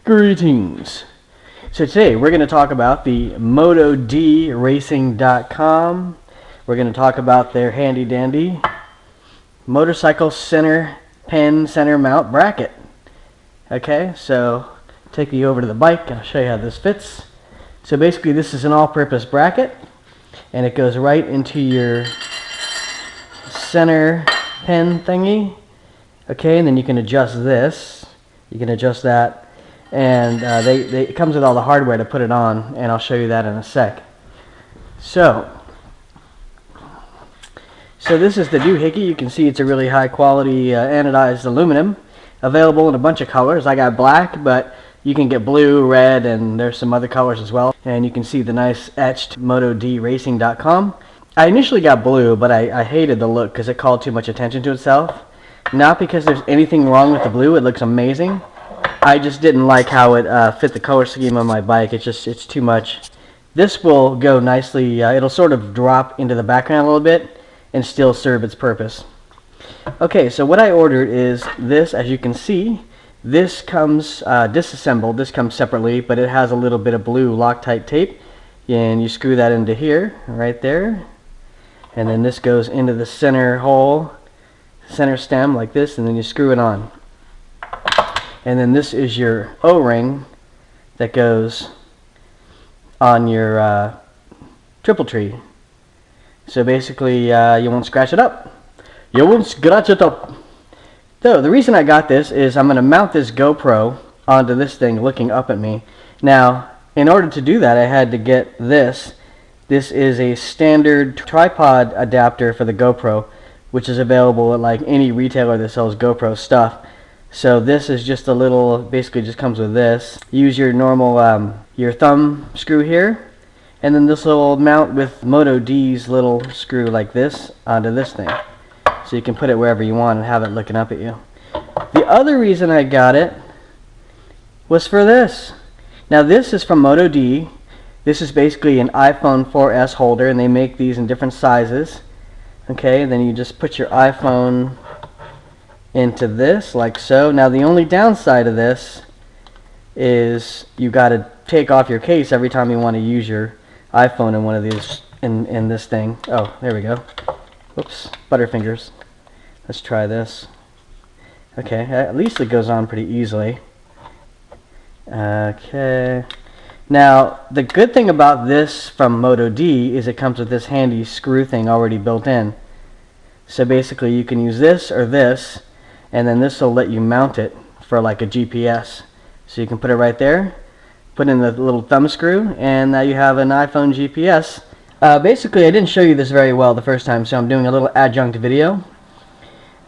Greetings. So today we're going to talk about the Moto-D Racing.com. We're going to talk about their handy dandy motorcycle center mount bracket. Okay, so take you over to the bike and I'll show you how this fits. So basically this is an all-purpose bracket and it goes right into your center pen thingy. Okay, and then you can adjust this. You can adjust that. And it comes with all the hardware to put it on, and I'll show you that in a sec. So this is the doohickey. You can see it's a really high quality anodized aluminum, available in a bunch of colors. I got black, but you can get blue, red, and there's some other colors as well. And you can see the nice etched Moto-D Racing.com. I initially got blue, but I hated the look because it called too much attention to itself. Not because there's anything wrong with the blue, it looks amazing. I just didn't like how it fit the color scheme on my bike. It's too much. This will go nicely. It'll sort of drop into the background a little bit and still serve its purpose. Okay, so what I ordered is this. As you can see, this comes disassembled. This comes separately, but it has a little bit of blue Loctite tape, and you screw that into here, right there, and then this goes into the center hole, center stem like this, and then you screw it on. And then this is your O-ring that goes on your triple tree. So basically you won't scratch it up. You won't scratch it up. So the reason I got this is I'm going to mount this GoPro onto this thing looking up at me. Now in order to do that I had to get this. This is a standard tripod adapter for the GoPro, which is available at like any retailer that sells GoPro stuff. So this is just a little, basically just comes with this. Use your normal, your thumb screw here, and then this will mount with Moto-D's little screw like this onto this thing. So you can put it wherever you want and have it looking up at you. The other reason I got it was for this. Now this is from Moto-D. This is basically an iPhone 4S holder, and they make these in different sizes. Okay, and then you just put your iPhone into this like so. Now the only downside of this is you got to take off your case every time you want to use your iPhone in one of these in this thing. Oh, there we go. Whoops, butterfingers. Let's try this. Okay, at least it goes on pretty easily. Okay, now the good thing about this from Moto-D is it comes with this handy screw thing already built in. So basically you can use this or this, and then this will let you mount it for like a GPS. So you can put it right there, put in the little thumb screw, and now you have an iPhone GPS. Basically I didn't show you this very well the first time, so I'm doing a little adjunct video.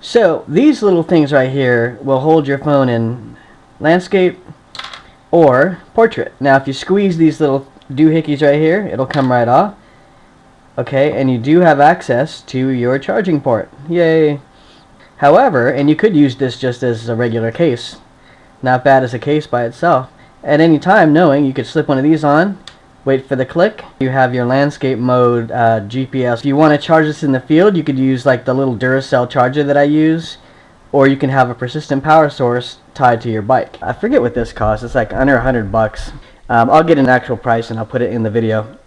So these little things right here will hold your phone in landscape or portrait. Now if you squeeze these little doohickeys right here, it'll come right off. Okay, and you do have access to your charging port. Yay! However, and you could use this just as a regular case. Not bad as a case by itself. At any time, knowing you could slip one of these on, wait for the click. You have your landscape mode GPS. If you want to charge this in the field, you could use like the little Duracell charger that I use, or you can have a persistent power source tied to your bike. I forget what this costs. It's like under $100. I'll get an actual price and I'll put it in the video.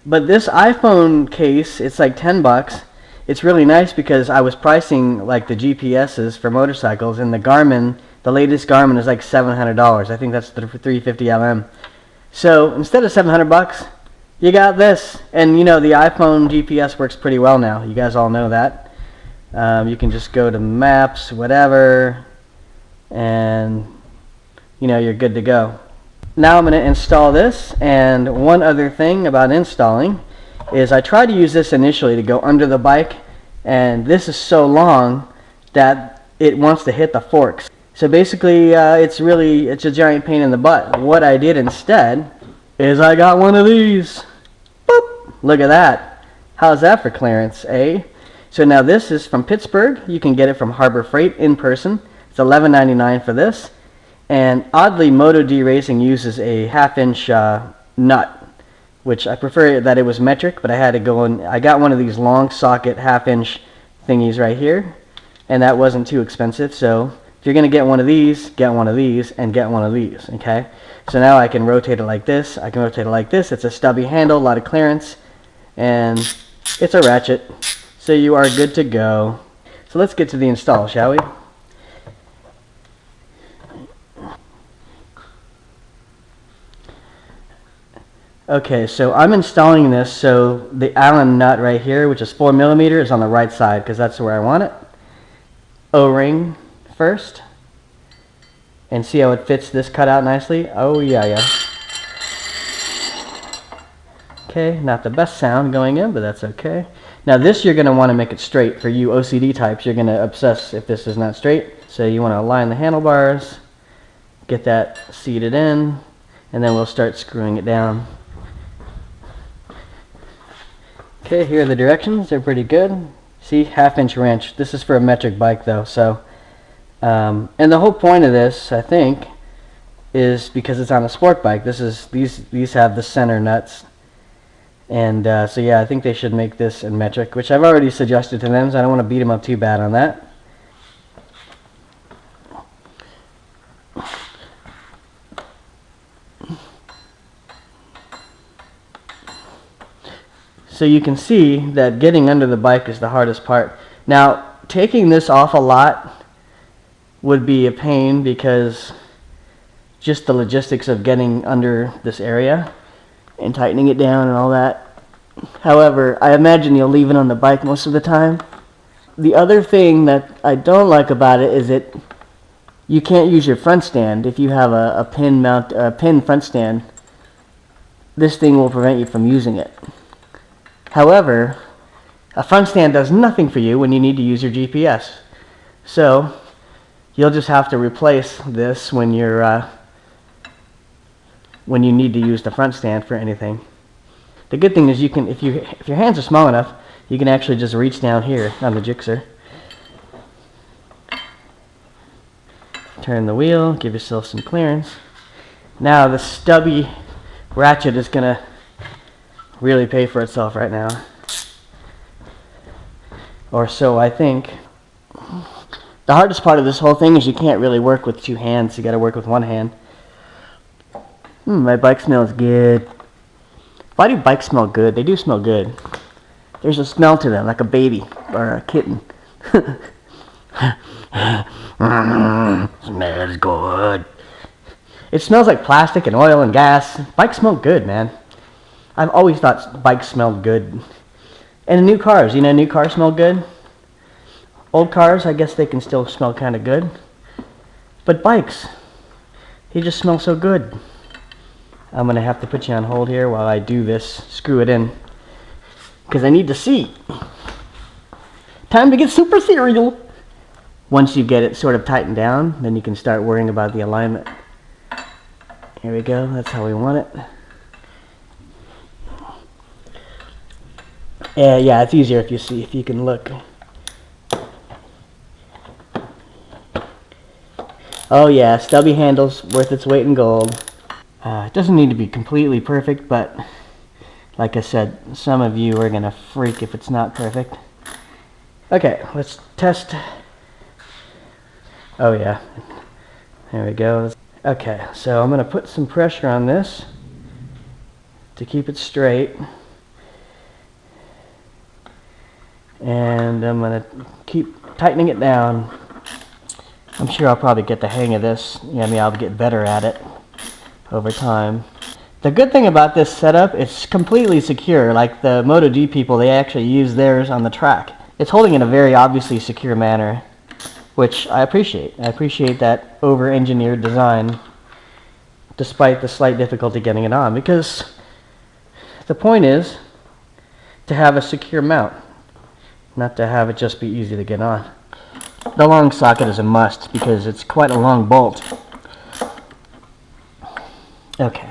But this iPhone case, it's like $10. It's really nice because I was pricing like the GPSs for motorcycles, and the Garmin, the latest Garmin is like $700. I think that's the 350mm. So instead of $700, you got this. And you know the iPhone GPS works pretty well now. You guys all know that. You can just go to maps, whatever, and you know you're good to go. Now I'm going to install this, and one other thing about installing is I tried to use this initially to go under the bike, and this is so long that it wants to hit the forks. So basically it's a giant pain in the butt. What I did instead is I got one of these. Boop! Look at that. How's that for clearance, eh? So now this is from Pittsburgh. You can get it from Harbor Freight in person. It's $11.99 for this. And oddly, Moto-D Racing uses a 1/2-inch nut, which I prefer that it was metric, but I had to go and I got one of these long socket 1/2-inch thingies right here, and that wasn't too expensive, so If you're going to get one of these, get one of these, and get one of these, okay? So now I can rotate it like this, I can rotate it like this. It's a stubby handle, a lot of clearance, and it's a ratchet. So you are good to go. So let's get to the install, shall we? Okay, so I'm installing this so the Allen nut right here, which is 4mm, is on the right side because that's where I want it. O-ring first. And see how it fits this cutout nicely? Oh yeah. Okay, not the best sound going in, but that's okay. Now this you're going to want to make it straight. For you OCD types, you're going to obsess if this is not straight. So you want to align the handlebars, get that seated in, and then we'll start screwing it down. Okay, here are the directions. They're pretty good. See, 1/2-inch wrench. This is for a metric bike though, so and the whole point of this, I think, is because it's on a sport bike. These have the center nuts, and so yeah, I think they should make this in metric, which I've already suggested to them, so I don't want to beat them up too bad on that. So you can see that getting under the bike is the hardest part. Now, taking this off a lot would be a pain because just the logistics of getting under this area and tightening it down and all that. However, I imagine you'll leave it on the bike most of the time. The other thing that I don't like about it is that you can't use your front stand. If you have a pin front stand, this thing will prevent you from using it. However, a front stand does nothing for you when you need to use your GPS. So you'll just have to replace this when you need to use the front stand for anything. The good thing is you can, if your hands are small enough, you can actually just reach down here on the Gixxer. Turn the wheel, give yourself some clearance. Now the stubby ratchet is gonna really pay for itself right now, or so I think. The hardest part of this whole thing is you can't really work with two hands. You got to work with one hand. My bike smells good. Why do bikes smell good? They do smell good. There's a smell to them, like a baby or a kitten. Smells good. It smells like plastic and oil and gas. Bikes smell good, man. I've always thought bikes smelled good. And new cars, you know, new cars smell good. Old cars, I guess they can still smell kind of good. But bikes, they just smell so good. I'm going to have to put you on hold here while I do this, screw it in, because I need to see. Time to get super serial. Once you get it sort of tightened down, then you can start worrying about the alignment. Here we go, that's how we want it. Yeah, it's easier if you see, if you can look. Oh yeah, stubby handles, worth its weight in gold. It doesn't need to be completely perfect, but like I said, some of you are gonna freak if it's not perfect. Okay, let's test. Oh yeah, there we go. Okay, so I'm gonna put some pressure on this to keep it straight. And I'm going to keep tightening it down. I'm sure I'll probably get the hang of this. I mean, I'll get better at it over time. The good thing about this setup, it's completely secure. Like the Moto-D people, they actually use theirs on the track. It's holding in a very obviously secure manner, which I appreciate. I appreciate that over-engineered design, despite the slight difficulty getting it on, because the point is to have a secure mount, not to have it just be easy to get on. The long socket is a must because it's quite a long bolt. Okay,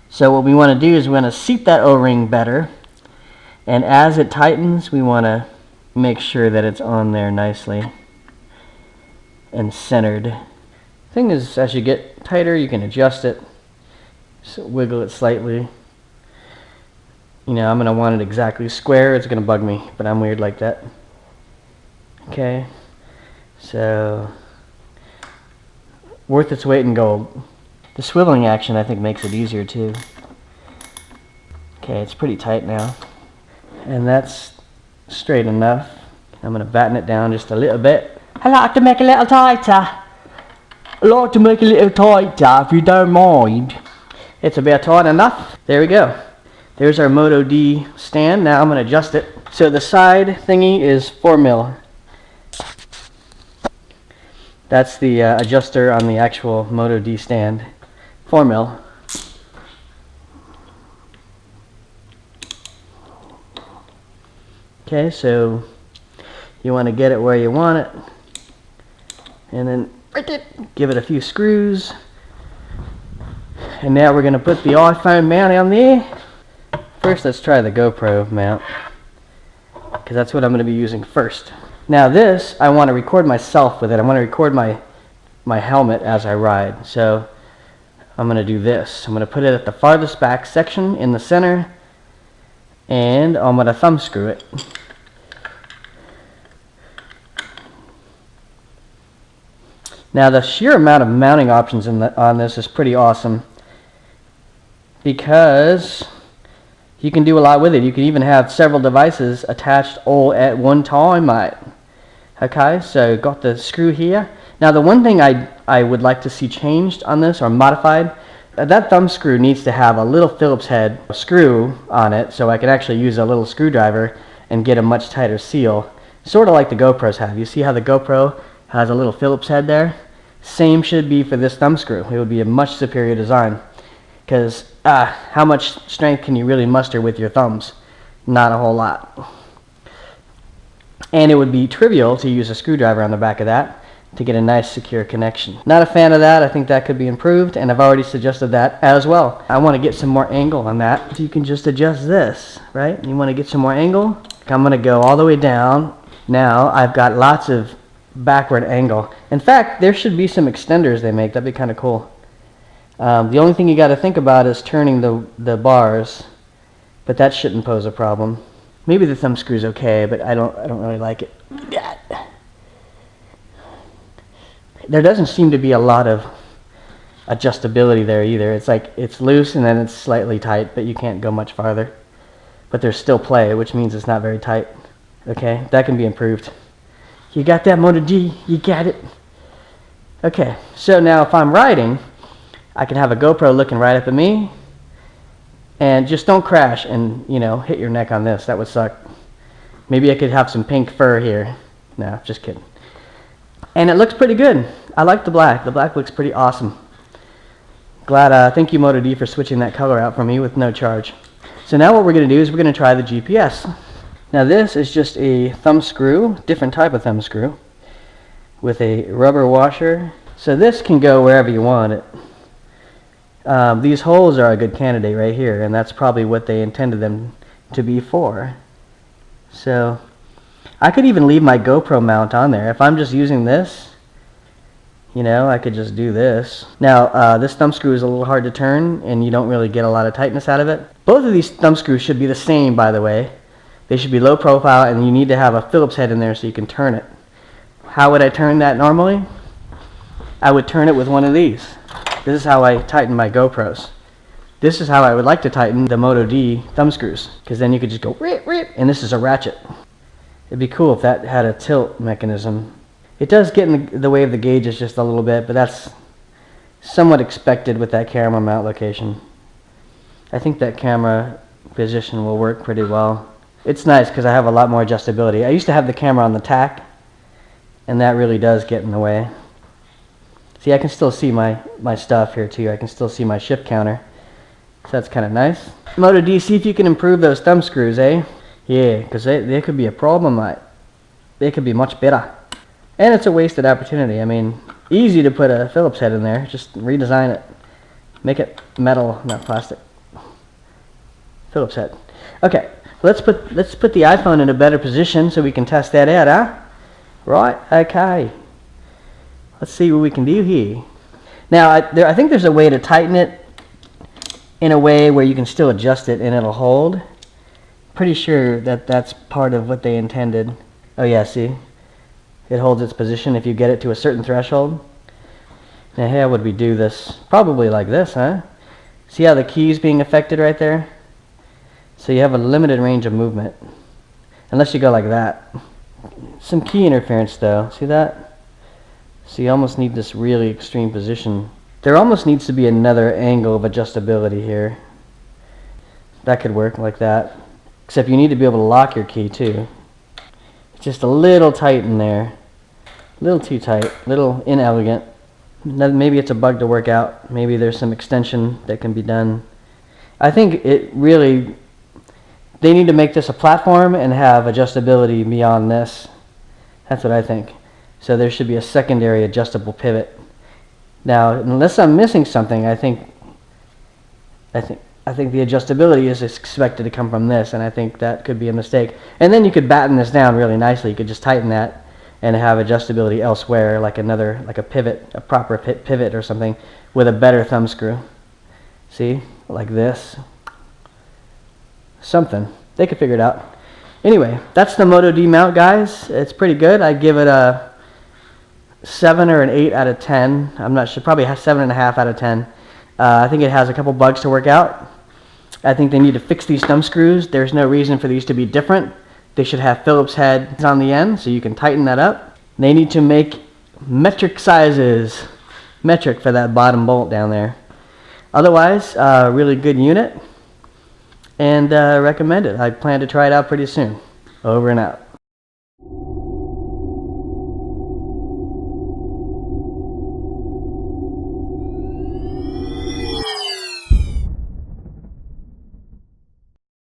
so what we want to do is we want to seat that O-ring better, and as it tightens we want to make sure that it's on there nicely and centered. Thing is, as you get tighter you can adjust it, so wiggle it slightly. You know, I'm going to want it exactly square. It's going to bug me, but I'm weird like that. Okay, so worth its weight in gold. The swiveling action I think makes it easier too. Okay, it's pretty tight now. And that's straight enough. I'm going to batten it down just a little bit. I like to make it a little tighter. I like to make it a little tighter if you don't mind. It's about tight enough. There we go. There's our Moto-D stand. Now I'm going to adjust it. So the side thingy is 4 mil. That's the adjuster on the actual Moto-D stand. 4 mil. Okay, so you want to get it where you want it, and then give it a few screws. And now we're going to put the iPhone mount on there. First, let's try the GoPro mount, because that's what I'm going to be using first. Now this, I want to record myself with it. I want to record my helmet as I ride. So I'm going to do this. I'm going to put it at the farthest back section in the center, and I'm going to thumb screw it. Now the sheer amount of mounting options on this is pretty awesome, because you can do a lot with it. You can even have several devices attached all at one time, mate. Okay, so got the screw here. Now the one thing I would like to see changed on this, or modified, that thumb screw needs to have a little Phillips head screw on it, so I can actually use a little screwdriver and get a much tighter seal. Sort of like the GoPros have. You see how the GoPro has a little Phillips head there? Same should be for this thumb screw. It would be a much superior design. Because how much strength can you really muster with your thumbs? Not a whole lot. And it would be trivial to use a screwdriver on the back of that to get a nice secure connection. Not a fan of that. I think that could be improved, and I've already suggested that as well. I want to get some more angle on that. So you can just adjust this, right? You want to get some more angle? I'm going to go all the way down. Now I've got lots of backward angle. In fact, there should be some extenders they make. That'd be kind of cool. The only thing you got to think about is turning the bars, but that shouldn't pose a problem. Maybe the thumb screw's okay, but I don't really like it. There doesn't seem to be a lot of adjustability there either. It's like it's loose and then it's slightly tight, but you can't go much farther. But there's still play, which means it's not very tight. Okay, that can be improved. You got that, Moto-D? You got it? Okay, so now if I'm riding, I can have a GoPro looking right up at me, and just don't crash and, you know, hit your neck on this. That would suck. Maybe I could have some pink fur here. No, just kidding. And it looks pretty good. I like the black. The black looks pretty awesome. Glad, thank you Moto-D for switching that color out for me with no charge. So now what we're going to do is we're going to try the GPS. Now this is just a thumb screw, different type of thumb screw, with a rubber washer. So this can go wherever you want it. These holes are a good candidate right here, and that's probably what they intended them to be for. So I could even leave my GoPro mount on there. If I'm just using this, you know, I could just do this. Now this thumb screw is a little hard to turn, and you don't really get a lot of tightness out of it. Both of these thumb screws should be the same, by the way. They should be low profile, and you need to have a Phillips head in there so you can turn it. How would I turn that normally? I would turn it with one of these. This is how I tighten my GoPros. This is how I would like to tighten the Moto-D thumb screws, because then you could just go rip, rip, and this is a ratchet. It'd be cool if that had a tilt mechanism. It does get in the way of the gauges just a little bit, but that's somewhat expected with that camera mount location. I think that camera position will work pretty well. It's nice because I have a lot more adjustability. I used to have the camera on the tack, and that really does get in the way. See, I can still see my stuff here too. I can still see my shift counter. So that's kind of nice. Moto-D, see if you can improve those thumb screws, eh? Yeah, because they could be a problem, mate. They could be much better. And it's a wasted opportunity. I mean, easy to put a Phillips head in there. Just redesign it. Make it metal, not plastic. Phillips head. Okay, let's put the iPhone in a better position so we can test that out, huh? Right, okay. Let's see what we can do here. Now, I think there's a way to tighten it in a way where you can still adjust it and it'll hold. Pretty sure that that's part of what they intended. Oh yeah, see? It holds its position if you get it to a certain threshold. Now how would we do this? Probably like this, huh? See how the key's being affected right there? So you have a limited range of movement. Unless you go like that. Some key interference though. See that? So you almost need this really extreme position. There almost needs to be another angle of adjustability here. That could work like that. Except you need to be able to lock your key too. It's just a little tight in there. A little too tight. A little inelegant. Maybe it's a bug to work out. Maybe there's some extension that can be done. I think it really... They need to make this a platform and have adjustability beyond this. That's what I think. So there should be a secondary adjustable pivot. Now, unless I'm missing something, I think the adjustability is expected to come from this, and I think that could be a mistake. And then you could batten this down really nicely. You could just tighten that and have adjustability elsewhere, like a pivot, a proper pivot or something, with a better thumb screw. See, like this. Something. They could figure it out. Anyway, that's the Moto-D mount, guys. It's pretty good. I'd give it a 7 or an 8 out of 10. I'm not sure. Probably 7.5 out of 10. I think it has a couple bugs to work out. I think they need to fix these thumb screws. There's no reason for these to be different. They should have Phillips heads on the end, so you can tighten that up. They need to make metric sizes. Metric for that bottom bolt down there. Otherwise, really good unit. And recommend it. I plan to try it out pretty soon. Over and out.